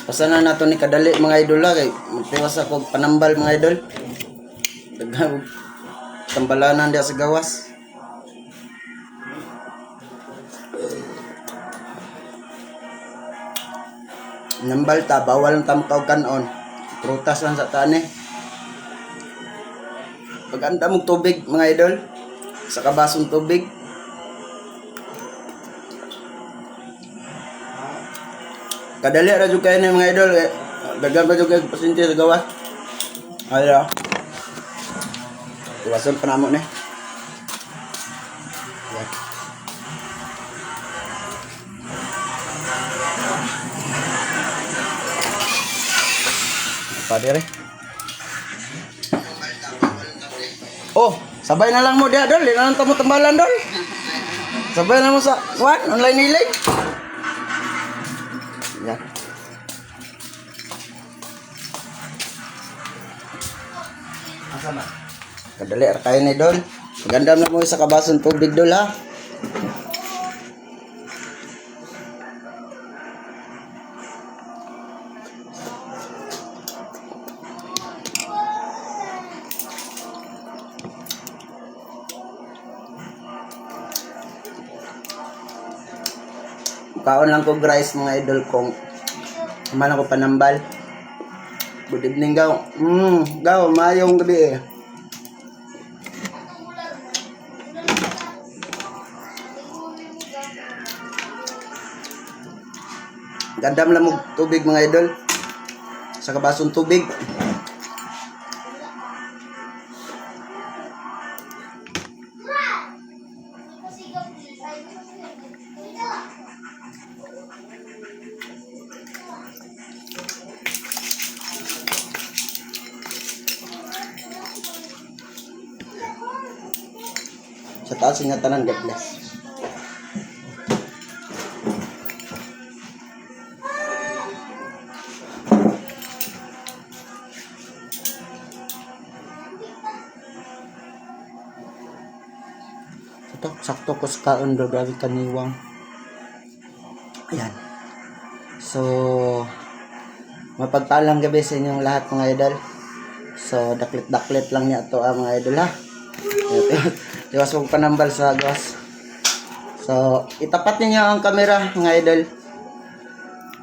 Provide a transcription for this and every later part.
Pasanan nato ni kadali mga idol kay magtiwas ako panambal mga idol. Daghang tambalanan dia sa gawas. Nambal ta bawal ang tamkaw kanon. Prutas lang sa tani. Pag-anda mong tubig mga idol sa kabasong tubig. Kadali ra jud kay ni mga idol daghan pa jud kay pasyente sa gawas. Ayo. Iwasan pa namo ni. Yan. Apa dire? Oh, sabay na lang mo dia dol, di na lang tamo tambalan dol. Sabay na mo sa online nilig. Yan. Asa ba? Kadali ra kayo ni dol. Ganda na mo sa kabasong tubig dol ha. Kaon lang ko rice mga idol kong kumalan ko panambal. Good evening gaw. Gaw, mayong gabi eh. Gandam lang mo tubig mga idol. Sa kabasong tubig. Sa taas nga tanan, God bless. Sakto ko sa kaon do, grabe kaniwang. Ayan. So, mapagpalang gabi sa inyong lahat mga idol. So, daklit-daklit lang niya to mga idol ha. Tiwas kong panambal sa gawas. So, itapat ninyo ang kamera mga idol.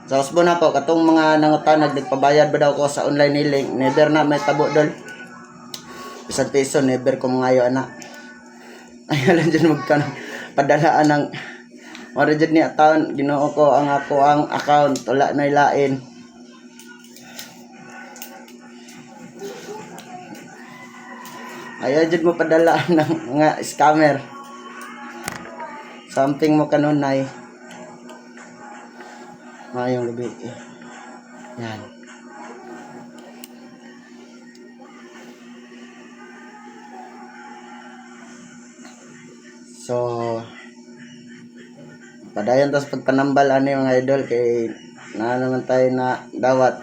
Sa usbo na po, katong mga nangutanag, nagpabayad ba daw ko sa online niling. Never na may tabo dol. Isang piso, never ko mga ayo anak. Ay, alam dyan magkano. Padalaan ng mara dyan ni account. Ginoo ko ang ako ang account. Wala na ilain. Ayaw dyan mo padalaan ng mga scammer. Something mo kanunay. Mayong gabi. Yan. So, padayon tas pagpanambal ani mga idol kay na naman tayo na dawat.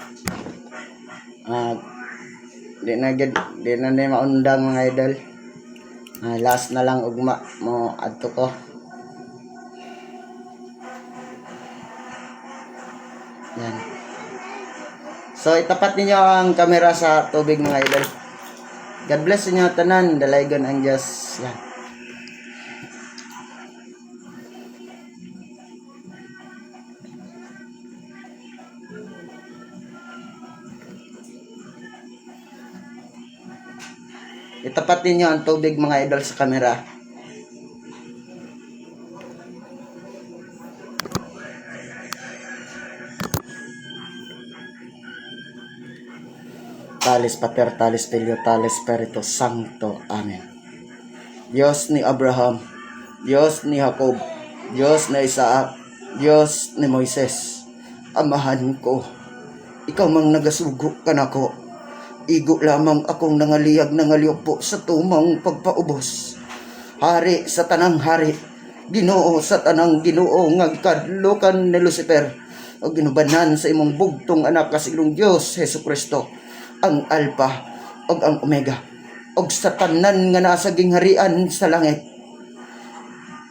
Di na ni maundang mga idol. Last na lang ugma mo adto ko. Yan. So itapat ninyo ang kamera sa tubig mga idol. God bless inyo tanan, dalaygon ang Diyos. Yan. Itapat ninyo ang tubig mga idol sa kamera. Talis Pater, Talis Filio, Talis Spiritus Sancto. Amen. Diyos ni Abraham, Diyos ni Jacob, Diyos ni Isaac, Diyos ni Moises. Amahan ko, ikaw mang nagasugo ka nako. Igo lamang akong nangaliyag nangalyupo sa tumang pagpaubos. Hari sa tanang hari, Ginoo sa tanang Ginoo, ngagkadlukan ni Lucifer, o ginubanan sa imong bugtong anak kasilong Diyos Hesus Kristo, ang Alpha o ang Omega, og sa tanan nga nasa gingharian sa langit.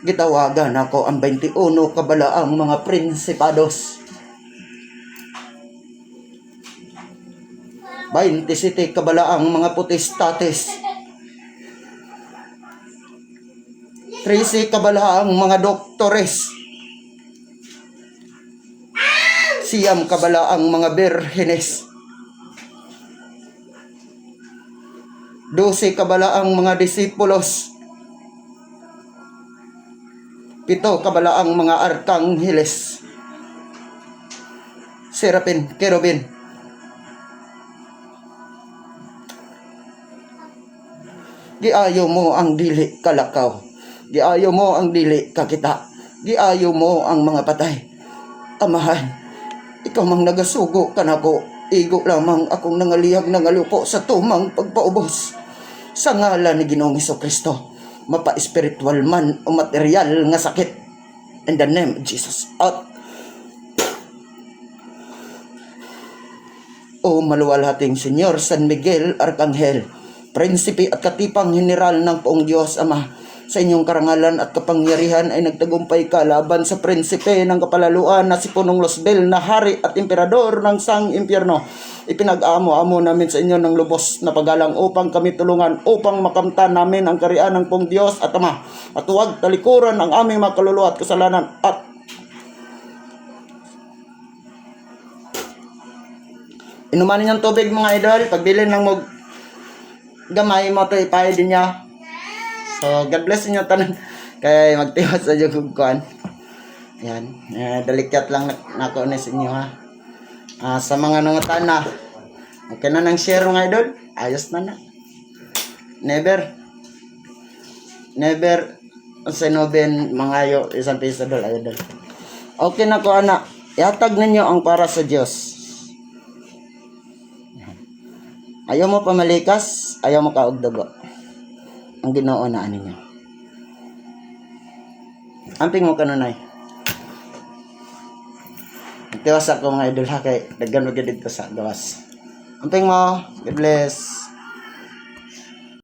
Gitawagan ako ang 21 kabalaang mga prinsipados, 27 kabalaang mga potestates, 13 kabalaang mga doktores, 9 kabalaang mga berhenes, 12 kabalaang mga disipulos, 7 kabalaang mga arkangheles, serapin, kerubin. Giayo mo ang dili kalakaw, giayo mo ang dili kakita, giayo mo ang mga patay. Amahan, ikaw mang nagasugo kanako, igo lamang akong nangaliyag nangalupo sa tumang pagpaubos. Sa ngalan ni Ginoong Hesukristo, mapa-espiritual man o material nga sakit, in the name of Jesus, out. O maluwalhating Senyor San Miguel Arcangel, Prinsipe at Katipang General ng Poong Diyos Ama, sa inyong karangalan at kapangyarihan ay nagtagumpay ka laban sa prinsipe ng kapalaluan na si Punong Luzbel na hari at emperador ng sang impyerno. Ipinag-amo-amo namin sa inyo ng lubos na paggalang upang kami tulungan upang makamtan namin ang kariyan ng Poong Diyos at Ama, at huwag talikuran ang aming mga kaluluwa at kasalanan. At inuman ninyong tubig mga idol, pagbilin ng gamay mo ito ipay din niya. So God bless inyo tanan, kaya magtiwas sa jugkuan. Yan, dalikat lang nako ni sa inyo ha. Sa mga nangutana, okay na nang share mga idol, ayos na. Never sinoben mga yo isang piso idol. Okay na ko ana, ihatag ninyo ang para sa Diyos. Ayaw mo pamalikas, ayaw mo kaugdugo. Ang Ginoo na ninyo. Amping mo kanunay. Nagtiwas ako mga idol ha, kay daggan mo dito sa gawas. Amping mo, God bless.